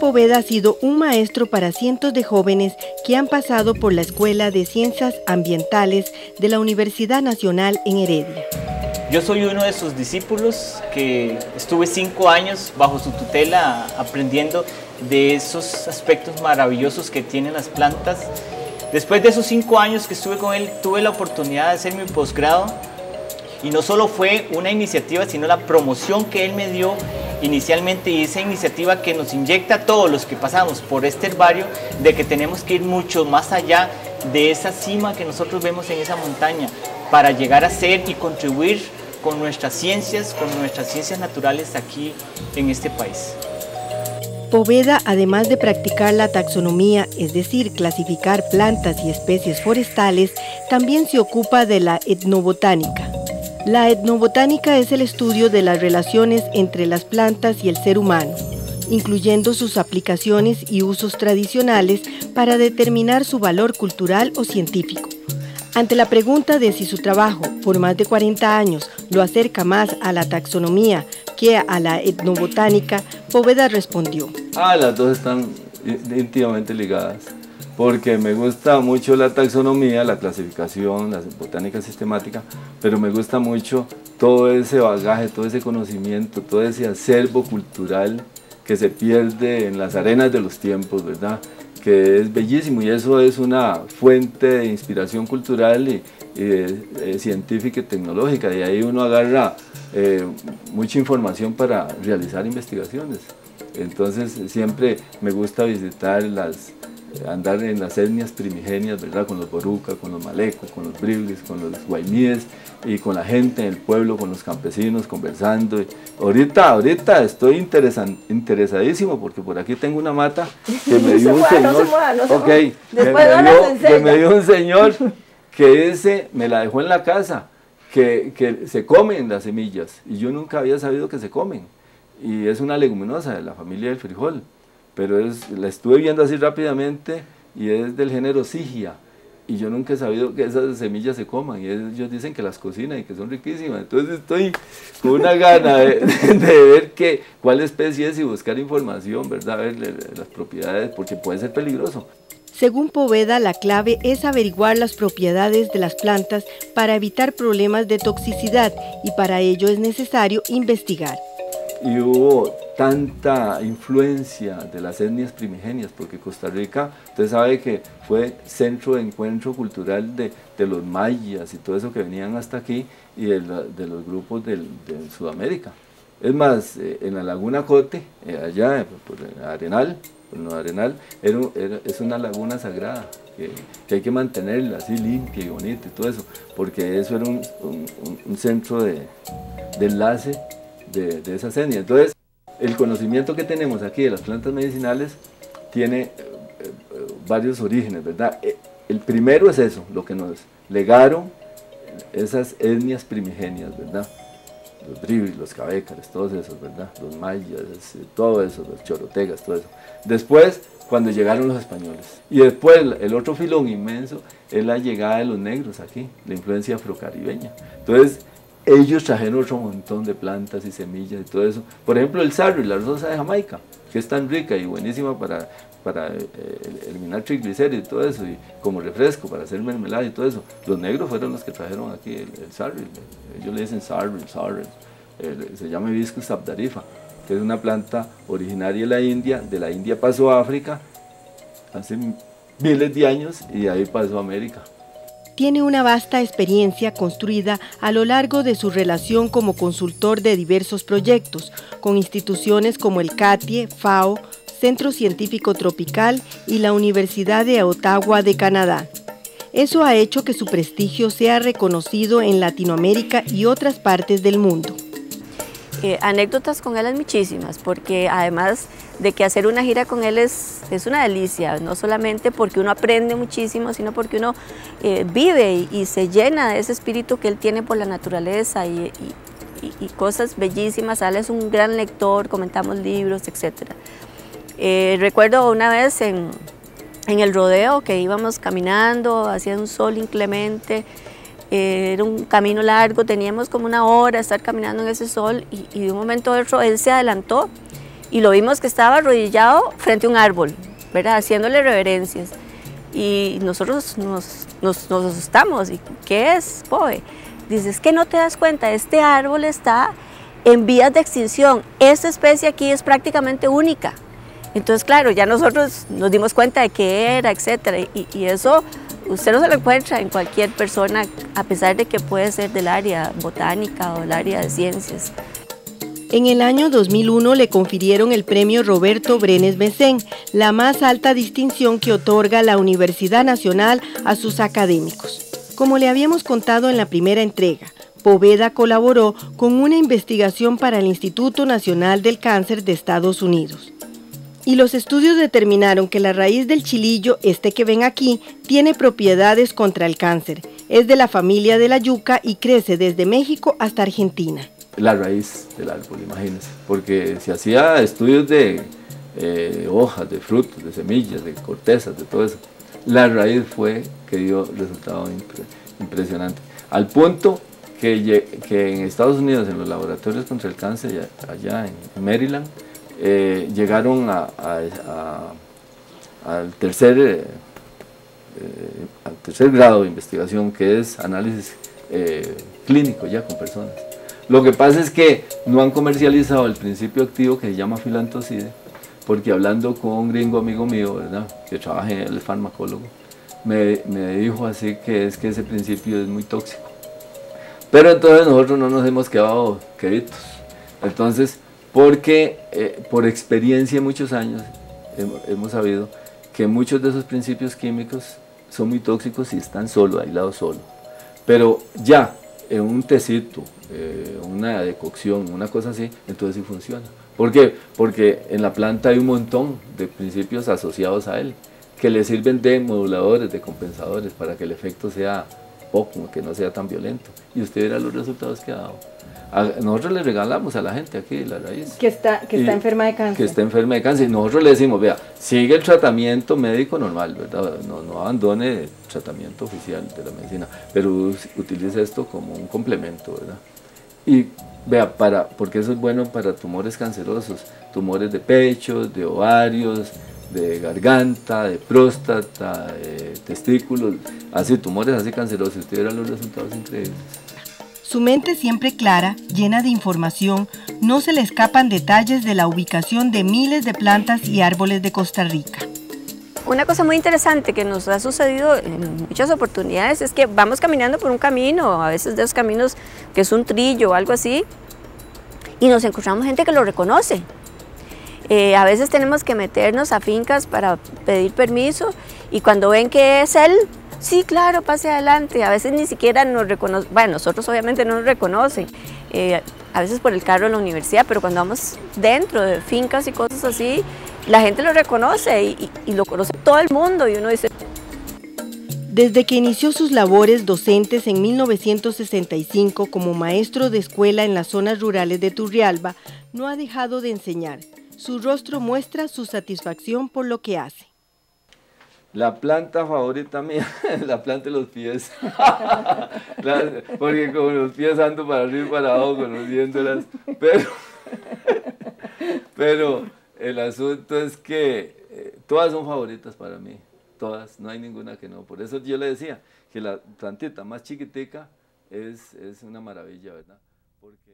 Poveda ha sido un maestro para cientos de jóvenes que han pasado por la Escuela de Ciencias Ambientales de la Universidad Nacional en Heredia. Yo soy uno de sus discípulos que estuve 5 años bajo su tutela aprendiendo de esos aspectos maravillosos que tienen las plantas. Después de esos 5 años que estuve con él, tuve la oportunidad de hacer mi posgrado y no solo fue una iniciativa, sino la promoción que él me dio inicialmente y esa iniciativa que nos inyecta a todos los que pasamos por este herbario de que tenemos que ir mucho más allá de esa cima que nosotros vemos en esa montaña para llegar a ser y contribuir con nuestras ciencias naturales aquí en este país. Poveda, además de practicar la taxonomía, es decir, clasificar plantas y especies forestales, también se ocupa de la etnobotánica. La etnobotánica es el estudio de las relaciones entre las plantas y el ser humano, incluyendo sus aplicaciones y usos tradicionales para determinar su valor cultural o científico. Ante la pregunta de si su trabajo, por más de 40 años, lo acerca más a la taxonomía que a la etnobotánica, Poveda respondió: las dos están íntimamente ligadas, porque me gusta mucho la taxonomía, la clasificación, la botánica sistemática, pero me gusta mucho todo ese bagaje, todo ese conocimiento, todo ese acervo cultural que se pierde en las arenas de los tiempos, ¿verdad? Que es bellísimo y eso es una fuente de inspiración cultural y científica y tecnológica, y ahí uno agarra mucha información para realizar investigaciones. Entonces siempre me gusta visitar andar en las etnias primigenias, ¿verdad? Con los borucas, con los malecos, con los briblis, con los guaymíes y con la gente en el pueblo, con los campesinos, conversando. Ahorita estoy interesadísimo porque por aquí tengo una mata que me dio un señor. Que me dio un señor que ese me la dejó en la casa, que se comen las semillas y yo nunca había sabido que se comen. Y es una leguminosa de la familia del frijol, pero la estuve viendo así rápidamente y es del género Sigia. Y yo nunca he sabido que esas semillas se coman, y ellos dicen que las cocinan y que son riquísimas. Entonces estoy con una gana de ver cuál especie es y buscar información, ¿verdad? Ver las propiedades, porque puede ser peligroso. Según Poveda, la clave es averiguar las propiedades de las plantas para evitar problemas de toxicidad, y para ello es necesario investigar. Y hubo tanta influencia de las etnias primigenias, porque Costa Rica, usted sabe que fue centro de encuentro cultural de los mayas y todo eso que venían hasta aquí, y de los grupos de Sudamérica. Es más, en la laguna Cote, allá por Arenal, es una laguna sagrada, que hay que mantenerla así limpia y bonita y todo eso, porque eso era un centro de enlace de esas etnias. Entonces, el conocimiento que tenemos aquí de las plantas medicinales tiene varios orígenes, ¿verdad? El primero es eso, lo que nos legaron esas etnias primigenias, ¿verdad? Los bribris, los cabécares, todos esos, ¿verdad? Los mayas, todo eso, los chorotegas, todo eso. Después, cuando llegaron los españoles. Y después, el otro filón inmenso es la llegada de los negros aquí, la influencia afrocaribeña. Entonces, ellos trajeron otro montón de plantas y semillas y todo eso. Por ejemplo, el sarro y la rosa de Jamaica, que es tan rica y buenísima para eliminar triglicéridos y todo eso, y como refresco, para hacer mermelada y todo eso. Los negros fueron los que trajeron aquí el sarro. Ellos le dicen sarro, se llama Hibiscus abdarifa, que es una planta originaria de la India pasó a África hace miles de años y de ahí pasó a América. Tiene una vasta experiencia construida a lo largo de su relación como consultor de diversos proyectos, con instituciones como el CATIE, FAO, Centro Científico Tropical y la Universidad de Ottawa de Canadá. Eso ha hecho que su prestigio sea reconocido en Latinoamérica y otras partes del mundo. Anécdotas con él es muchísimas, porque además de que hacer una gira con él es una delicia, no solamente porque uno aprende muchísimo, sino porque uno vive y se llena de ese espíritu que él tiene por la naturaleza y cosas bellísimas. Él es un gran lector, comentamos libros, etc. Recuerdo una vez en el rodeo que íbamos caminando, hacía un sol inclemente, era un camino largo, teníamos como 1 hora estar caminando en ese sol y de un momento a otro él se adelantó y lo vimos que estaba arrodillado frente a un árbol, ¿verdad? Haciéndole reverencias. Y nosotros nos asustamos. ¿Y qué es, Poe? Dice, es que no te das cuenta, este árbol está en vías de extinción. Esta especie aquí es prácticamente única. Entonces, claro, ya nosotros nos dimos cuenta de qué era, etcétera. Y eso usted no se lo encuentra en cualquier persona, a pesar de que puede ser del área botánica o del área de ciencias. En el año 2001 le confirieron el premio Roberto Brenes Mesén, la más alta distinción que otorga la Universidad Nacional a sus académicos. Como le habíamos contado en la primera entrega, Poveda colaboró con una investigación para el Instituto Nacional del Cáncer de Estados Unidos. Y los estudios determinaron que la raíz del chilillo, este que ven aquí, tiene propiedades contra el cáncer. Es de la familia de la yuca y crece desde México hasta Argentina. La raíz del árbol, imagínense, porque se hacía estudios de hojas, de frutos, de semillas, de cortezas, de todo eso. La raíz fue que dio resultados impresionantes, al punto que en Estados Unidos, en los laboratorios contra el cáncer, allá en Maryland, llegaron al tercer grado de investigación, que es análisis clínico ya con personas. Lo que pasa es que no han comercializado el principio activo que se llama filantocide, porque hablando con un gringo amigo mío, ¿verdad?, que trabaja, él es farmacólogo, me dijo así que ese principio es muy tóxico. Pero entonces nosotros no nos hemos quedado queditos. Entonces, porque por experiencia de muchos años hemos sabido que muchos de esos principios químicos son muy tóxicos y están aislados solo. Pero ya en un tecito, una decocción, una cosa así, entonces sí funciona. ¿Por qué? Porque en la planta hay un montón de principios asociados a él, que le sirven de moduladores, de compensadores, para que el efecto sea poco, que no sea tan violento. Y usted verá los resultados que ha dado. Nosotros le regalamos a la gente aquí la raíz. Que está enferma de cáncer. Que está enferma de cáncer. Y nosotros le decimos, vea, sigue el tratamiento médico normal, ¿verdad? No abandone el tratamiento oficial de la medicina, pero utilice esto como un complemento, ¿verdad? Y vea, porque eso es bueno para tumores cancerosos, tumores de pecho, de ovarios, de garganta, de próstata, de testículos, así, tumores así cancerosos. Usted verá los resultados increíbles. Su mente siempre clara, llena de información, no se le escapan detalles de la ubicación de miles de plantas y árboles de Costa Rica. Una cosa muy interesante que nos ha sucedido en muchas oportunidades es que vamos caminando por un camino, a veces de esos caminos que es un trillo o algo así, y nos encontramos gente que lo reconoce. A veces tenemos que meternos a fincas para pedir permiso y cuando ven que es él, sí, claro, pase adelante. A veces ni siquiera nos reconocen, bueno, nosotros obviamente no nos reconocen, a veces por el carro de la universidad, pero cuando vamos dentro de fincas y cosas así, la gente lo reconoce y lo conoce todo el mundo y uno dice... Desde que inició sus labores docentes en 1965 como maestro de escuela en las zonas rurales de Turrialba, no ha dejado de enseñar. Su rostro muestra su satisfacción por lo que hace. La planta favorita mía es la planta de los pies, porque con los pies ando para arriba y para abajo conociéndolas, pero el asunto es que todas son favoritas para mí, todas, no hay ninguna que no. Por eso yo le decía que la plantita más chiquitica es una maravilla, ¿verdad? Porque